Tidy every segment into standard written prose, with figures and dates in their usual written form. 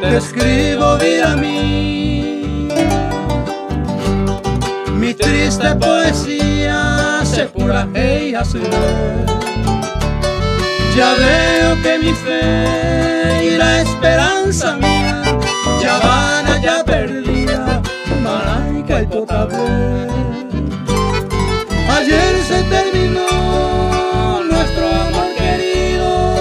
te escribo vida mía. Mi triste poesía se forajea y hace ver. Ya veo que mi fe y la esperanza mía ya van allá perdida, Maraica y Potabé. Ayer se terminó nuestro amor querido,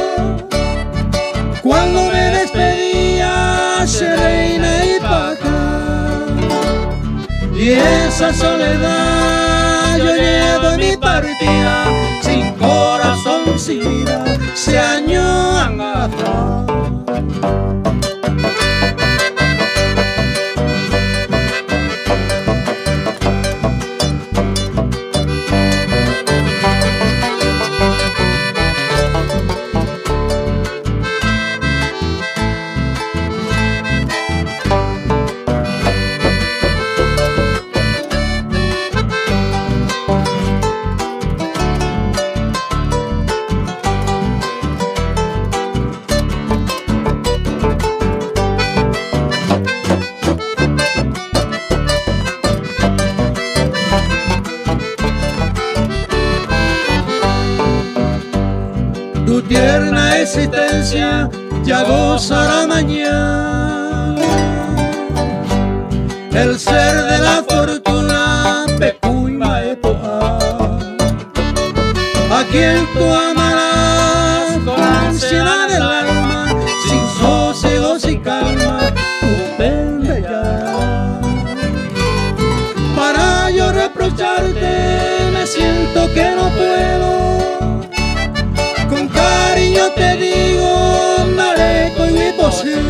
cuando me despedía, reina y paca. Y esa soledad yo llevo en mi partida, sin corazón, sin vida, se añoran atrás. Tu tierna existencia ya gozará mañana el ser de la fortuna, Pecuima Epoa, a quien tú amarás con ansiedad del alma, sin sosiego, sin calma, tu pende ya. Para yo reprocharte me siento que no puedo. Con cariño te digo, Mareco y Huiposé.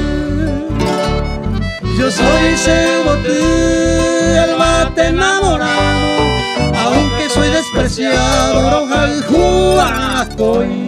Yo soy Ceboté, el mate enamorado, aunque soy despreciado, Roja y Juanacoy.